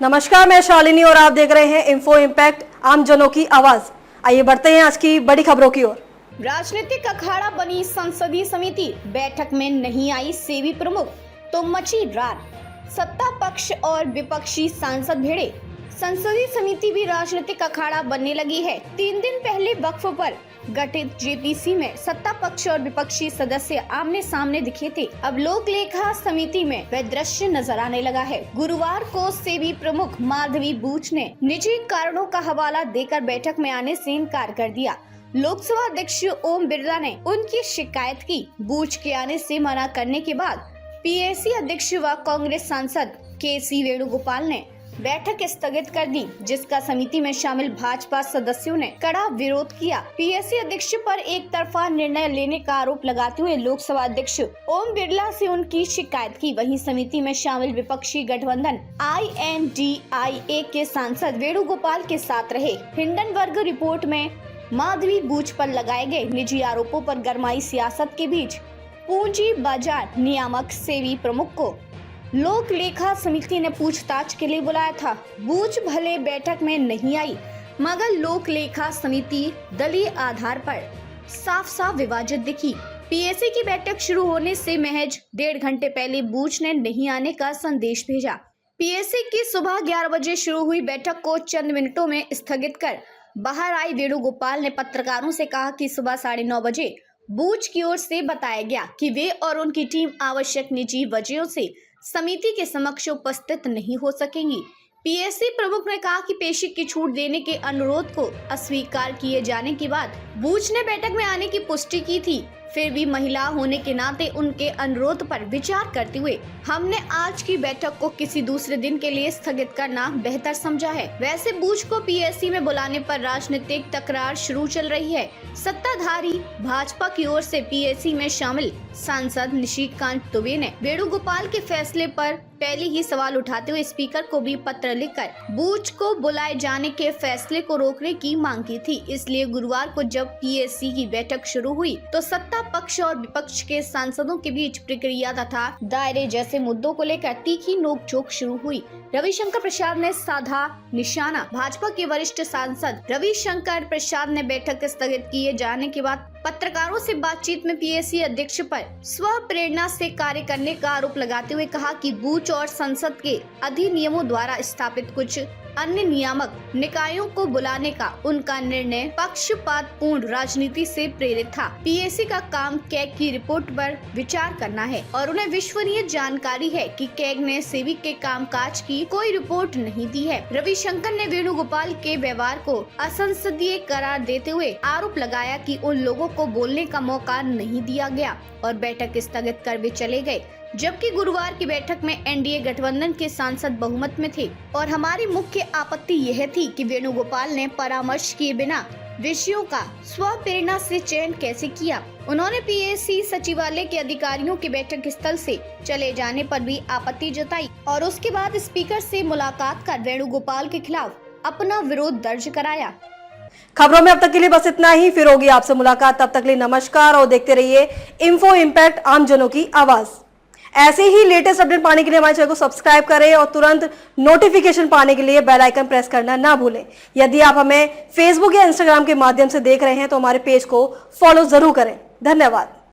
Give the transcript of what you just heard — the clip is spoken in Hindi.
नमस्कार, मैं शालिनी और आप देख रहे हैं इन्फो इम्पैक्ट, आम जनों की आवाज। आइए बढ़ते हैं आज की बड़ी खबरों की ओर। राजनीतिक अखाड़ा बनी संसदीय समिति, बैठक में नहीं आई सेवी प्रमुख तो मची रार। सत्ता पक्ष और विपक्षी सांसद भिड़े। संसदीय समिति भी राजनीतिक अखाड़ा बनने लगी है। 3 दिन पहले वक्फ पर गठित जेपीसी में सत्ता पक्ष और विपक्षी सदस्य आमने सामने दिखे थे। अब लोक लेखा समिति में वह दृश्य नजर आने लगा है। गुरुवार को सेवी प्रमुख माधवी बूच ने निजी कारणों का हवाला देकर बैठक में आने से इनकार कर दिया। लोकसभा अध्यक्ष ओम बिरला ने उनकी शिकायत की। बूच के आने से मना करने के बाद पीएसी अध्यक्ष व कांग्रेस सांसद के.सी. वेणुगोपाल ने बैठक स्थगित कर दी, जिसका समिति में शामिल भाजपा सदस्यों ने कड़ा विरोध किया। पीएसी अध्यक्ष पर एक तरफा निर्णय लेने का आरोप लगाते हुए लोकसभा अध्यक्ष ओम बिरला से उनकी शिकायत की। वहीं समिति में शामिल विपक्षी गठबंधन INDIA के सांसद वेणुगोपाल के साथ रहे। हिंडनबर्ग रिपोर्ट में माधवी बूच पर लगाए गए निजी आरोपों पर गरमाई सियासत के बीच पूंजी बाजार नियामक सेवी प्रमुख को लोक लेखा समिति ने पूछताछ के लिए बुलाया था। बूच भले बैठक में नहीं आई, मगर लोक लेखा समिति दलीय आधार पर साफ साफ विभाजित दिखी। पीएसी की बैठक शुरू होने से महज 1.5 घंटे पहले बूच ने नहीं आने का संदेश भेजा। पीएसी की सुबह 11 बजे शुरू हुई बैठक को चंद मिनटों में स्थगित कर बाहर आई वेणुगोपाल ने पत्रकारों से कहा कि सुबह 9:30 बजे बूच की ओर से बताया गया कि वे और उनकी टीम आवश्यक निजी वजहों से समिति के समक्ष उपस्थित नहीं हो सकेंगी। पीएसी प्रमुख ने कहा कि पेशी की छूट देने के अनुरोध को अस्वीकार किए जाने के बाद बूच ने बैठक में आने की पुष्टि की थी। फिर भी महिला होने के नाते उनके अनुरोध पर विचार करते हुए हमने आज की बैठक को किसी दूसरे दिन के लिए स्थगित करना बेहतर समझा है। वैसे बूच को पीएसी में बुलाने पर राजनीतिक तकरार शुरू चल रही है। सत्ताधारी भाजपा की ओर से पीएसी में शामिल सांसद निशिकांत दुबे ने वेणुगोपाल के फैसले पर पहले ही सवाल उठाते हुए स्पीकर को भी पत्र लिखकर बूच को बुलाए जाने के फैसले को रोकने की मांग की थी। इसलिए गुरुवार को जब पीएसी की बैठक शुरू हुई तो सत्ता पक्ष और विपक्ष के सांसदों के बीच प्रक्रिया तथा दायरे जैसे मुद्दों को लेकर तीखी नोकझोंक शुरू हुई। रविशंकर प्रसाद ने साधा निशाना। भाजपा के वरिष्ठ सांसद रविशंकर प्रसाद ने बैठक स्थगित किए जाने के बाद पत्रकारों से बातचीत में पीएसी अध्यक्ष पर स्व प्रेरणा से कार्य करने का आरोप लगाते हुए कहा कि बूच और संसद के अधिनियमों द्वारा स्थापित कुछ अन्य नियामक निकायों को बुलाने का उनका निर्णय पक्षपातपूर्ण राजनीति से प्रेरित था। पीएसी का काम कैग की रिपोर्ट पर विचार करना है और उन्हें विश्वसनीय जानकारी है कि कैग ने सेवी के कामकाज की कोई रिपोर्ट नहीं दी है। रविशंकर ने वेणुगोपाल के व्यवहार को असंसदीय करार देते हुए आरोप लगाया कि उन लोगों को बोलने का मौका नहीं दिया गया और बैठक स्थगित कर वे चले गए। जबकि गुरुवार की बैठक में एनडीए गठबंधन के सांसद बहुमत में थे और हमारी मुख्य आपत्ति यह थी कि वेणुगोपाल ने परामर्श किए बिना विषयों का स्व प्रेरणा से चयन कैसे किया। उन्होंने पीएसी सचिवालय के अधिकारियों के बैठक स्थल से चले जाने पर भी आपत्ति जताई और उसके बाद स्पीकर से मुलाकात कर वेणुगोपाल के खिलाफ अपना विरोध दर्ज कराया। खबरों में अब तक के लिए बस इतना ही। फिर होगी आपसे मुलाकात, तब तक के लिए नमस्कार और देखते रहिए इन्फो इम्पैक्ट, आम जनों की आवाज। ऐसे ही लेटेस्ट अपडेट पाने के लिए हमारे चैनल को सब्सक्राइब करें और तुरंत नोटिफिकेशन पाने के लिए बेल आइकन प्रेस करना ना भूलें। यदि आप हमें फेसबुक या इंस्टाग्राम के माध्यम से देख रहे हैं तो हमारे पेज को फॉलो जरूर करें। धन्यवाद।